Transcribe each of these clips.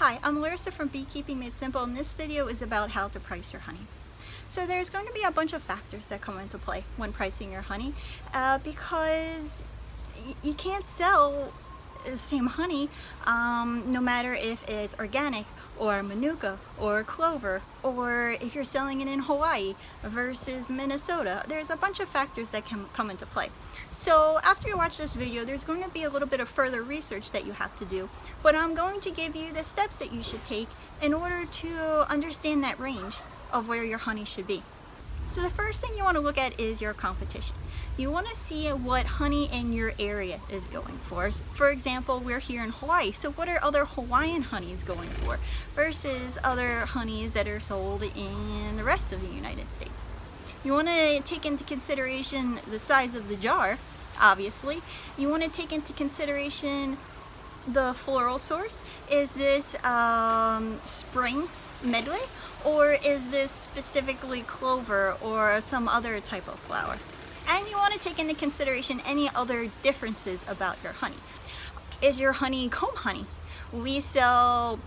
Hi, I'm Larissa from Beekeeping Made Simple, and this video is about how to price your honey. So there's going to be a bunch of factors that come into play when pricing your honey because you can't sell the same honey no matter if it's organic or manuka or clover, or if you're selling it in Hawaii versus Minnesota. There's a bunch of factors that can come into play. So after you watch this video, there's going to be a little bit of further research that you have to do, but I'm going to give you the steps that you should take in order to understand that range of where your honey should be. So the first thing you want to look at is your competition. You want to see what honey in your area is going for. For example, we're here in Hawaii, so what are other Hawaiian honeys going for versus other honeys that are sold in the rest of the United States? You want to take into consideration the size of the jar, obviously. You want to take into consideration the floral source. Is this spring medley, or is this specifically clover or some other type of flower? And you want to take into consideration any other differences about your honey. Is your honey comb honey? We sell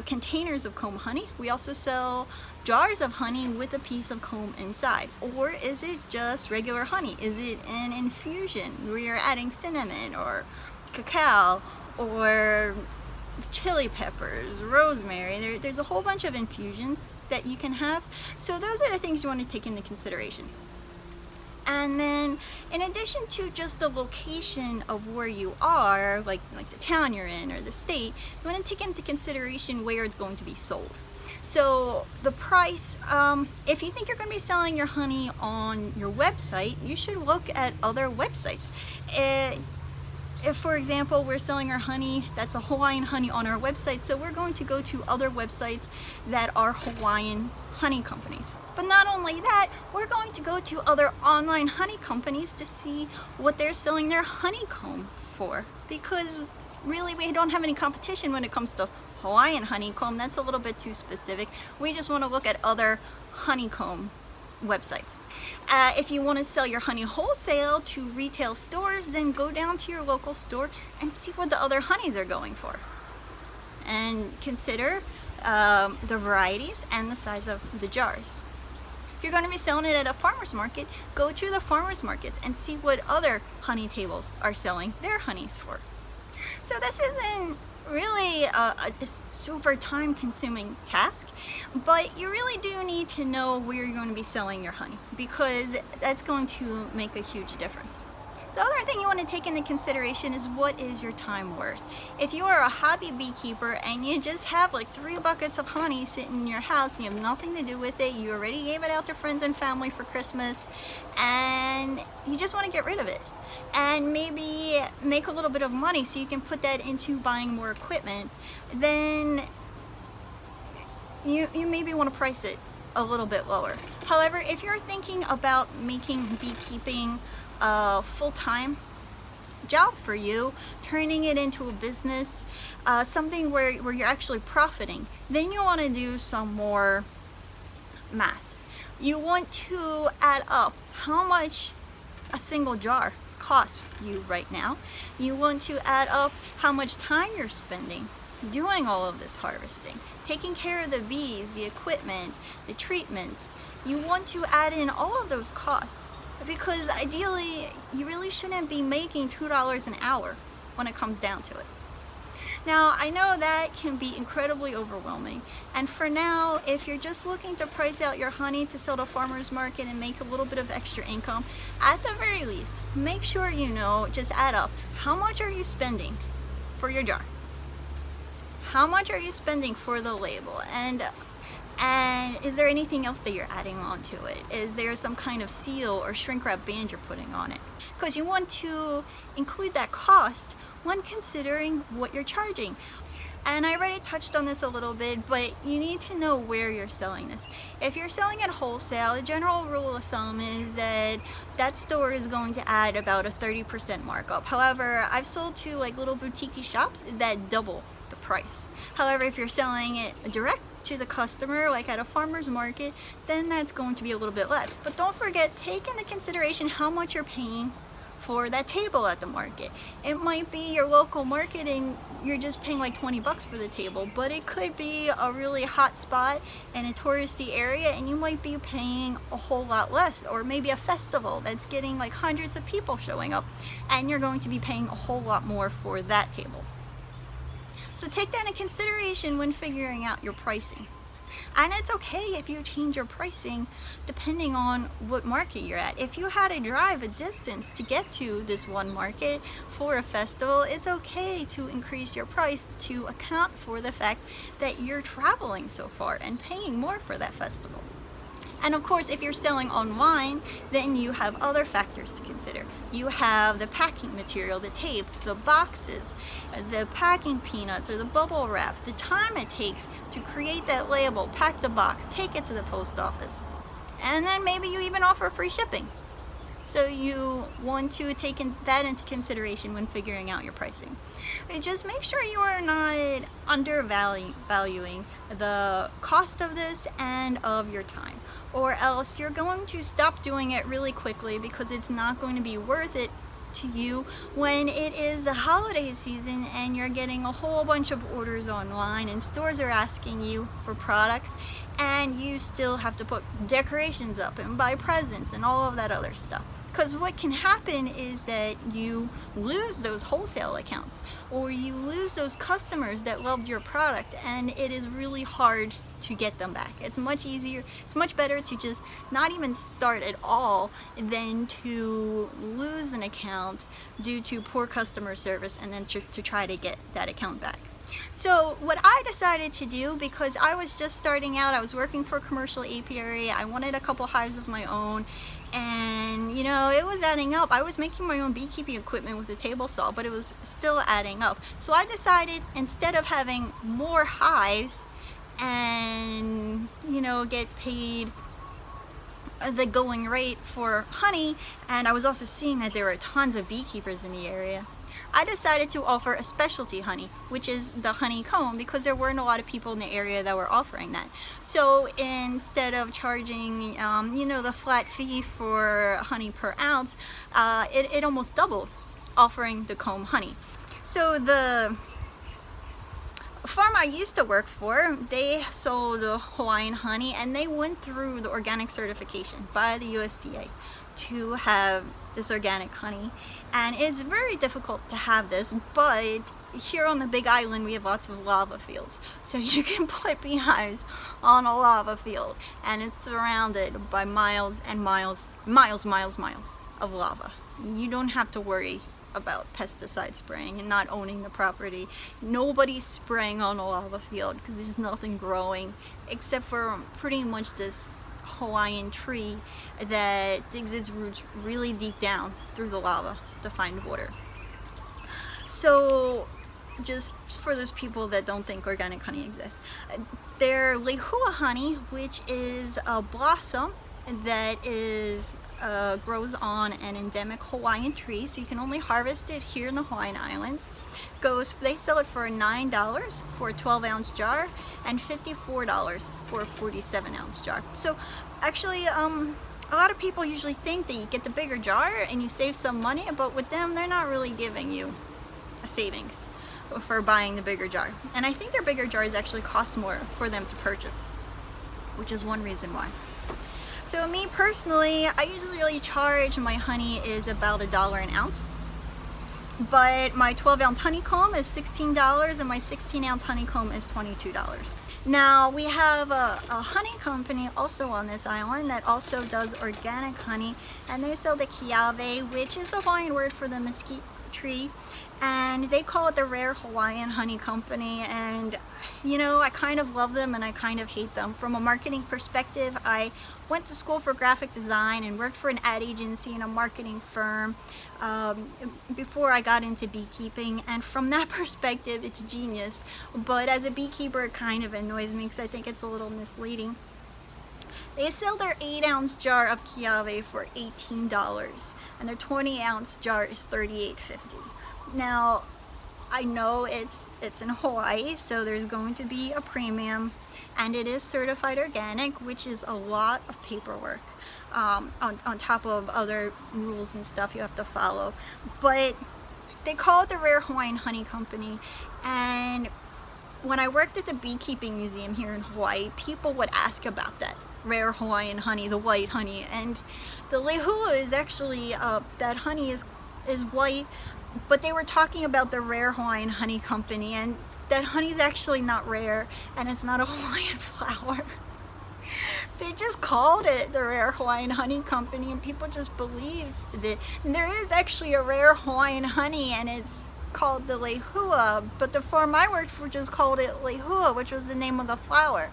containers of comb honey. We also sell jars of honey with a piece of comb inside. Or is it just regular honey? Is it an infusion where you're adding cinnamon or cacao or chili peppers, rosemary? There's a whole bunch of infusions that you can have. So those are the things you want to take into consideration. And then in addition to just the location of where you are, like the town you're in or the state, you want to take into consideration where it's going to be sold. So the price, if you think you're going to be selling your honey on your website, you should look at other websites. If, for example, we're selling our honey, that's a Hawaiian honey on our website, so we're going to go to other websites that are Hawaiian honey companies. But not only that, we're going to go to other online honey companies to see what they're selling their honeycomb for, because really we don't have any competition when it comes to Hawaiian honeycomb. That's a little bit too specific. We just want to look at other honeycomb websites. If you want to sell your honey wholesale to retail stores, then go down to your local store and see what the other honeys are going for, and consider the varieties and the size of the jars. If you're going to be selling it at a farmer's market, go to the farmer's markets and see what other honey tables are selling their honeys for. So this isn't really a super time-consuming task, but you really do need to know where you're going to be selling your honey, because that's going to make a huge difference. The other thing you want to take into consideration is, what is your time worth? If you are a hobby beekeeper and you just have like 3 buckets of honey sitting in your house and you have nothing to do with it, you already gave it out to friends and family for Christmas, and you just want to get rid of it and maybe make a little bit of money so you can put that into buying more equipment, then you maybe want to price it a little bit lower. However, if you're thinking about making beekeeping a full-time job for you, turning it into a business, something where you're actually profiting, then you want to do some more math. You want to add up how much a single jar costs you right now. You want to add up how much time you're spending doing all of this harvesting, taking care of the bees, the equipment, the treatments. You want to add in all of those costs, because ideally you really shouldn't be making $2 an hour when it comes down to it. Now, I know that can be incredibly overwhelming, and for now, if you're just looking to price out your honey to sell to farmers market and make a little bit of extra income, at the very least, make sure you know, just add up, how much are you spending for your jar? How much are you spending for the label? And is there anything else that you're adding on to it? Is there some kind of seal or shrink wrap band you're putting on it? Because you want to include that cost when considering what you're charging. And I already touched on this a little bit, but you need to know where you're selling this. If you're selling at wholesale, the general rule of thumb is that that store is going to add about a 30% markup. However, I've sold to like little boutique shops that double the price. However, if you're selling it direct to the customer, like at a farmer's market, then that's going to be a little bit less. But don't forget, take into consideration how much you're paying for that table at the market. It might be your local market and you're just paying like 20 bucks for the table, but it could be a really hot spot in a touristy area and you might be paying a whole lot less, or maybe a festival that's getting like hundreds of people showing up and you're going to be paying a whole lot more for that table. So take that into consideration when figuring out your pricing. And it's okay if you change your pricing depending on what market you're at. If you had to drive a distance to get to this one market for a festival, it's okay to increase your price to account for the fact that you're traveling so far and paying more for that festival. And of course, if you're selling online, then you have other factors to consider. You have the packing material, the tape, the boxes, the packing peanuts or the bubble wrap, the time it takes to create that label, pack the box, take it to the post office. And then maybe you even offer free shipping. So you want to take that into consideration when figuring out your pricing. Just make sure you are not undervaluing the cost of this and of your time, or else you're going to stop doing it really quickly because it's not going to be worth it to you when it is the holiday season and you're getting a whole bunch of orders online and stores are asking you for products and you still have to put decorations up and buy presents and all of that other stuff. Because what can happen is that you lose those wholesale accounts or you lose those customers that loved your product, and it is really hard to get them back. It's much easier, it's much better to just not even start at all than to lose an account due to poor customer service and then to try to get that account back. So what I decided to do, because I was just starting out, I was working for a commercial apiary, I wanted a couple hives of my own, and you know, it was adding up. I was making my own beekeeping equipment with a table saw, but it was still adding up. So I decided, instead of having more hives and, you know, get paid the going rate for honey, and I was also seeing that there were tons of beekeepers in the area, I decided to offer a specialty honey, which is the honeycomb, because there weren't a lot of people in the area that were offering that. So instead of charging, you know, the flat fee for honey per ounce, it almost doubled, offering the comb honey. So the farm I used to work for, they sold Hawaiian honey, and they went through the organic certification by the USDA to have this organic honey, and it's very difficult to have this, but here on the Big Island we have lots of lava fields, so you can put beehives on a lava field and it's surrounded by miles and miles of lava. You don't have to worry about pesticide spraying and not owning the property. Nobody's spraying on a lava field because there's nothing growing except for pretty much this Hawaiian tree that digs its roots really deep down through the lava to find water. So just for those people that don't think organic honey exists, there's Lihua Honey, which is a blossom that is grows on an endemic Hawaiian tree, so you can only harvest it here in the Hawaiian Islands. They sell it for $9 for a 12-ounce jar and $54 for a 47-ounce jar. So actually, a lot of people usually think that you get the bigger jar and you save some money, but with them, they're not really giving you a savings for buying the bigger jar. And I think their bigger jars actually cost more for them to purchase, which is one reason why. So me personally, I usually charge, my honey is about $1 an ounce, but my 12-ounce honeycomb is $16 and my 16-ounce honeycomb is $22. Now we have a honey company also on this island that also does organic honey, and they sell the kiawe, which is the Hawaiian word for the mesquite tree, and they call it the Rare Hawaiian Honey Company. And you know, I kind of love them and I kind of hate them. From a marketing perspective, I went to school for graphic design and worked for an ad agency and a marketing firm before I got into beekeeping, and from that perspective it's genius, but as a beekeeper it kind of annoys me because I think it's a little misleading. They sell their 8-ounce jar of kiawe for $18 and their 20-ounce jar is $38.50. Now I know it's in Hawaii, so there's going to be a premium, and it is certified organic, which is a lot of paperwork on top of other rules and stuff you have to follow. But they call it the Rare Hawaiian Honey Company, and when I worked at the Beekeeping Museum here in Hawaii, people would ask about that rare Hawaiian honey, the white honey, and the Lihua is actually, that honey is white, but they were talking about the Rare Hawaiian Honey Company, and that honey is actually not rare, and it's not a Hawaiian flower. They just called it the Rare Hawaiian Honey Company, and people just believed it. And there is actually a rare Hawaiian honey, and it's called the Lihua, but the farm I worked for just called it Lihua, which was the name of the flower.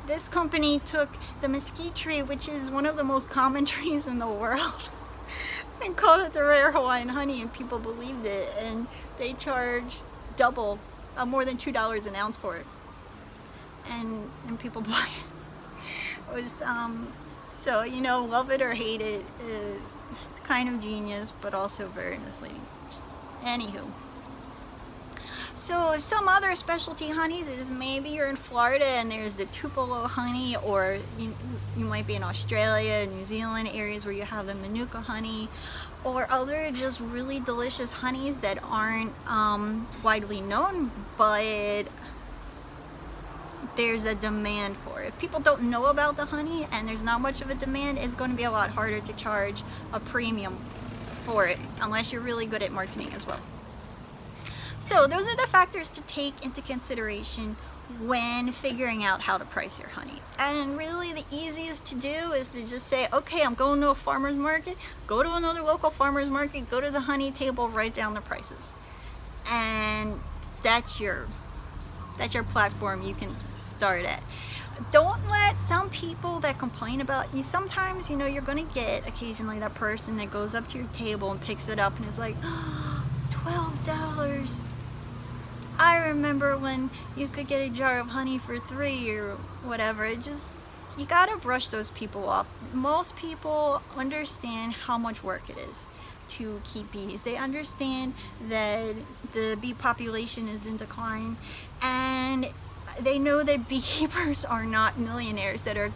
This company took the mesquite tree, which is one of the most common trees in the world, and called it the Rare Hawaiian Honey, and people believed it, and they charge double, more than $2 an ounce for it, and people buy it. It was, so, you know, love it or hate it, it's kind of genius, but also very misleading. Anywho, so some other specialty honeys is maybe you're in Florida and there's the Tupelo honey, or you might be in Australia, New Zealand, areas where you have the Manuka honey, or other just really delicious honeys that aren't widely known, but there's a demand for it. If people don't know about the honey and there's not much of a demand, it's going to be a lot harder to charge a premium for it, unless you're really good at marketing as well. So those are the factors to take into consideration when figuring out how to price your honey. And really the easiest to do is to just say, okay, I'm going to a farmer's market, go to another local farmer's market, go to the honey table, write down the prices. And that's your platform you can start at. Don't let some people that complain about you, sometimes, you know, you're going to get occasionally that person that goes up to your table and picks it up and is like, oh, $12. I remember when you could get a jar of honey for $3 or whatever. It just, you gotta brush those people off. Most people understand how much work it is to keep bees. They understand that the bee population is in decline, and they know that beekeepers are not millionaires that are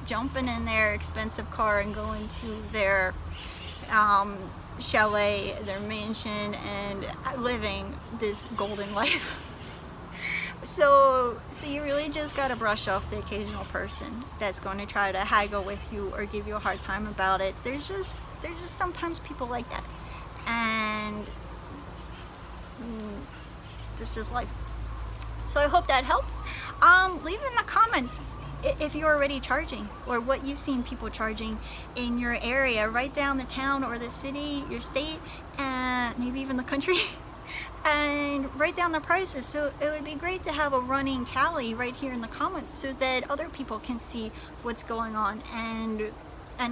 jumping in their expensive car and going to their chalet, their mansion, and living this golden life. So you really just gotta brush off the occasional person that's going to try to haggle with you or give you a hard time about it. There's just sometimes people like that, and it's just life. So I hope that helps. Leave in the comments if you're already charging, or what you've seen people charging in your area. Write down the town or the city, your state, and maybe even the country, and write down the prices. So it would be great to have a running tally right here in the comments so that other people can see what's going on and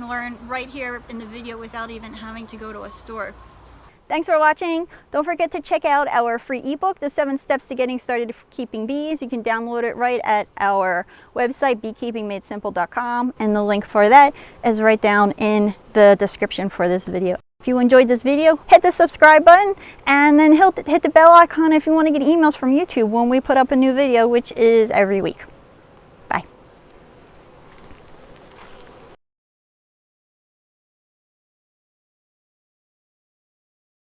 learn right here in the video without even having to go to a store. Thanks for watching. Don't forget to check out our free ebook, The 7 Steps to Getting Started Keeping Bees. You can download it right at our website, beekeepingmadesimple.com, and the link for that is right down in the description for this video. If you enjoyed this video, hit the subscribe button, and then hit the bell icon if you want to get emails from YouTube when we put up a new video, which is every week.